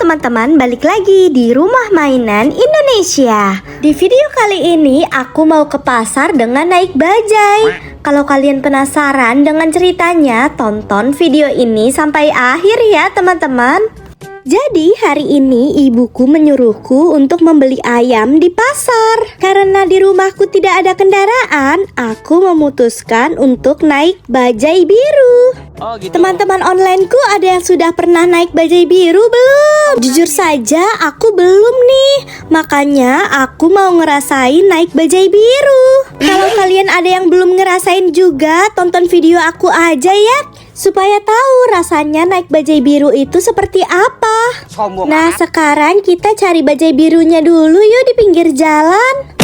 teman-teman, balik lagi di Rumah Mainan Indonesia. Di video kali ini aku mau ke pasar dengan naik bajai. Kalau kalian penasaran dengan ceritanya, tonton video ini sampai akhir ya teman-teman. Jadi hari ini ibuku menyuruhku untuk membeli ayam di pasar. Karena di rumahku tidak ada kendaraan, aku memutuskan untuk naik bajai biru. Oh, gitu. Teman-teman onlineku ada yang sudah pernah naik bajai biru belum? Jujur saja aku belum nih. Makanya aku mau ngerasain naik bajai biru. Kalau kalian ada yang belum ngerasain juga, tonton video aku aja ya, supaya tahu rasanya naik bajai biru itu seperti apa. Sombong. Nah sekarang kita cari bajai birunya dulu yuk di pinggir jalan.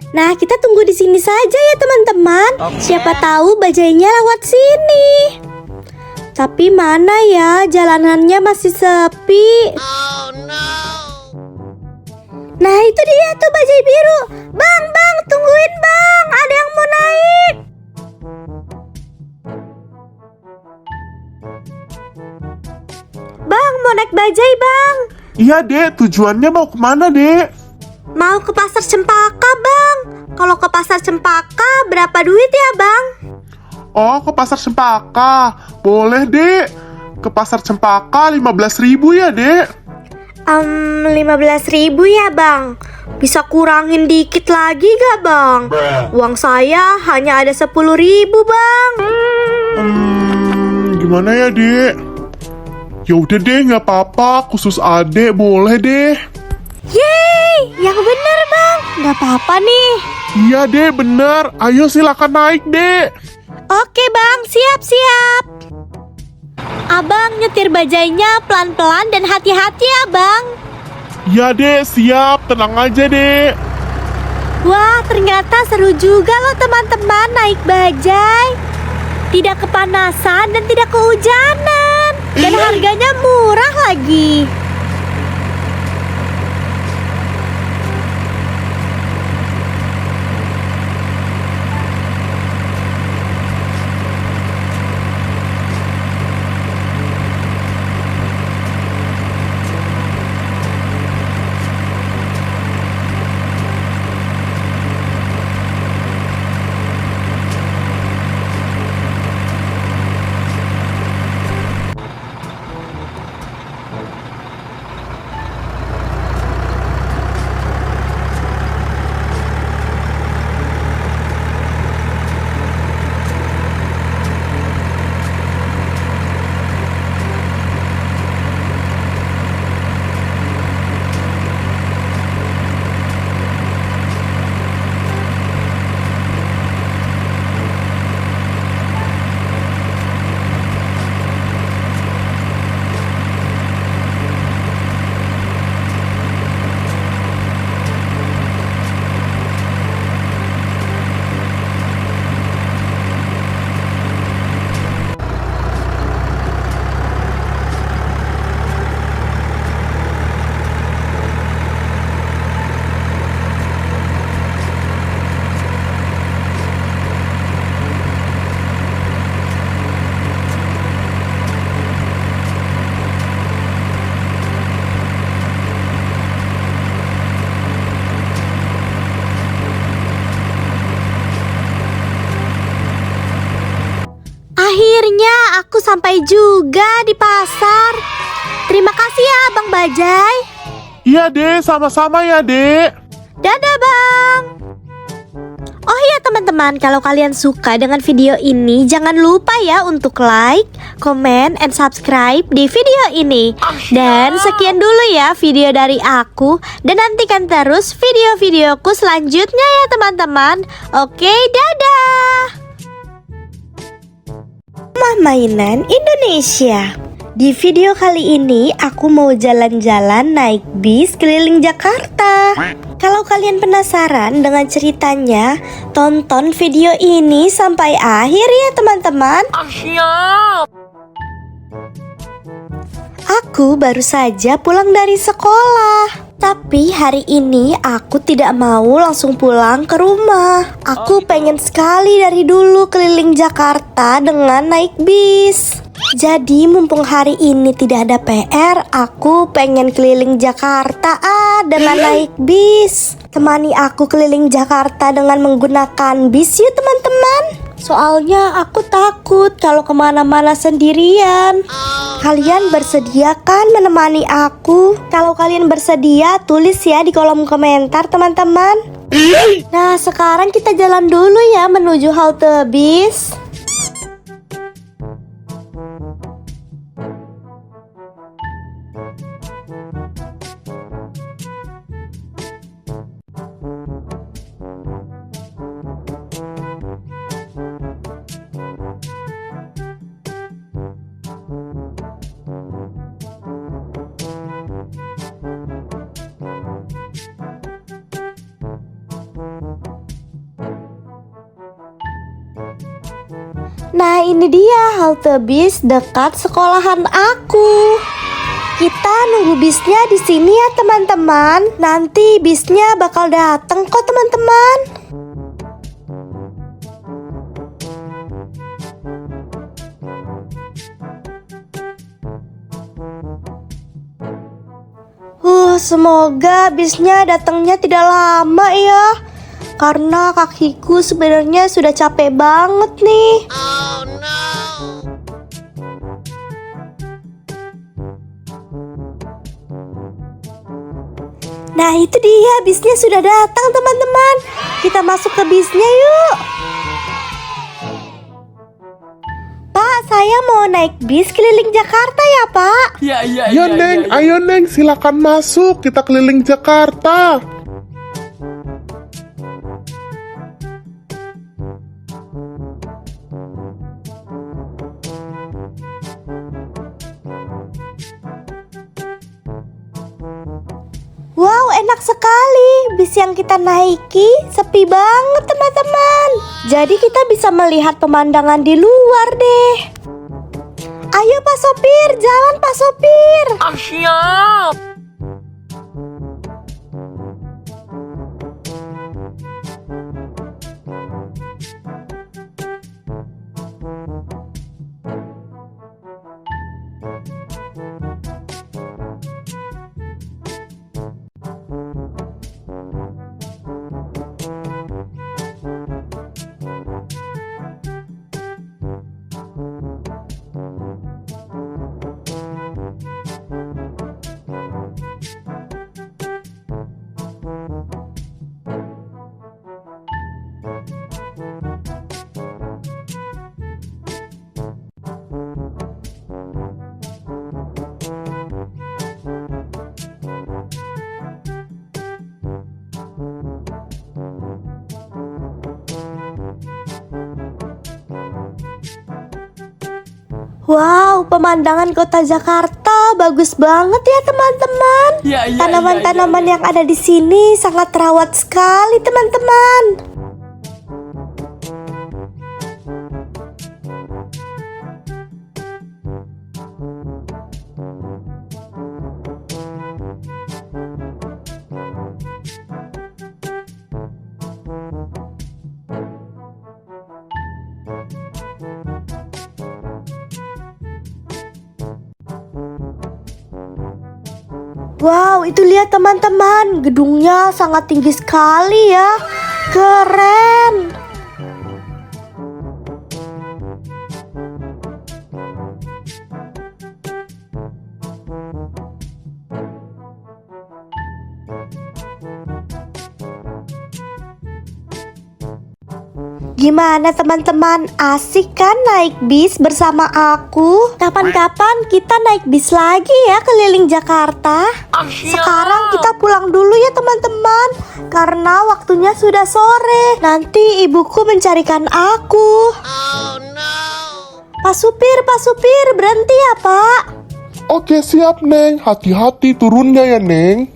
Nah, kita tunggu di sini saja ya teman-teman. Siapa tahu bajainya lewat sini. Tapi mana ya, jalanannya masih sepi. Oh no. Nah, itu dia tuh bajai biru. Bang, tungguin bang, ada yang mau naik. Bang, mau naik bajai bang. Iya dek, tujuannya mau kemana dek? Mau ke pasar Cempaka bang. Kalau ke pasar Cempaka berapa duit ya bang? Oh, ke pasar Cempaka. Boleh dek. Ke pasar Cempaka 15.000 ya dek. 15.000 ya bang. Bisa kurangin dikit lagi gak bang? Uang saya hanya ada 10.000 bang. Gimana ya dek? Ya udah deh, nggak apa-apa. Khusus adek boleh deh. Yeay, yang bener bang. Gak apa-apa nih. Iya dek, bener. Ayo silakan naik dek. Oke bang, siap. Abang nyetir bajainya pelan-pelan dan hati-hati ya bang. Iya dek, siap. Tenang aja dek. Wah, ternyata seru juga loh teman-teman naik bajai. Tidak kepanasan dan tidak kehujanan. Dan harganya murah lagi. Akhirnya aku sampai juga di pasar. Terima kasih ya Bang Bajai. Iya dek, sama-sama ya dek. Dadah Bang. Oh iya teman-teman, kalau kalian suka dengan video ini, jangan lupa ya untuk like, comment, and subscribe di video ini. Dan sekian dulu ya video dari aku. Dan nantikan terus video-videoku selanjutnya ya teman-teman. Oke, dadah! Rumah Mainan Indonesia. Di video kali ini aku mau jalan-jalan naik bis keliling Jakarta. Kalau kalian penasaran dengan ceritanya, tonton video ini sampai akhir ya teman-teman. Aku baru saja pulang dari sekolah. Tapi hari ini aku tidak mau langsung pulang ke rumah. Aku pengen sekali dari dulu keliling Jakarta dengan naik bis. Jadi mumpung hari ini tidak ada PR, aku pengen keliling Jakarta dengan naik bis. Temani aku keliling Jakarta dengan menggunakan bis ya teman-teman. Soalnya aku takut kalau kemana-mana sendirian. Kalian bersedia kan menemani aku? Kalau kalian bersedia, tulis ya di kolom komentar teman-teman. Nah sekarang kita jalan dulu ya menuju halte bis. Nah ini dia halte bis dekat sekolahan aku. Kita nunggu bisnya di sini ya teman-teman. Nanti bisnya bakal datang kok teman-teman. Semoga bisnya datangnya tidak lama ya. Karena kakiku sebenarnya sudah capek banget nih. Oh no. Nah itu dia bisnya sudah datang teman-teman. Kita masuk ke bisnya yuk. Pak, saya mau naik bis keliling Jakarta ya Pak. Ya Neng, ayo Neng, silakan masuk, kita keliling Jakarta. Wow, enak sekali. Bis yang kita naiki sepi banget teman-teman. Jadi kita bisa melihat pemandangan di luar deh. Ayo Pak Sopir, jalan Pak Sopir. Siap. Wow, pemandangan kota Jakarta bagus banget ya teman-teman. Tanaman-tanaman yang ada di sini sangat terawat sekali teman-teman. Wow, itu lihat teman-teman, gedungnya sangat tinggi sekali ya. Keren. Gimana teman-teman, asik kan naik bis bersama aku? Kapan-kapan kita naik bis lagi ya keliling Jakarta. Sekarang kita pulang dulu ya teman-teman, karena waktunya sudah sore. Nanti ibuku mencarikan aku. Pak supir, berhenti ya Pak. Oke siap Neng, hati-hati turunnya ya Neng.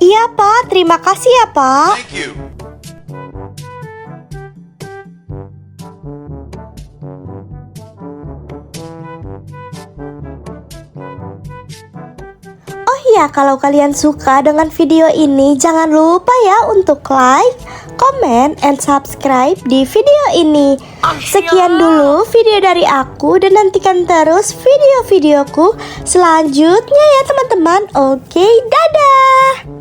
Iya Pak, terima kasih ya Pak. Oh iya, kalau kalian suka dengan video ini, jangan lupa ya untuk like, comment, and subscribe di video ini. Sekian dulu video dari aku, dan nantikan terus video-videoku selanjutnya ya teman-teman. Oke, dadah!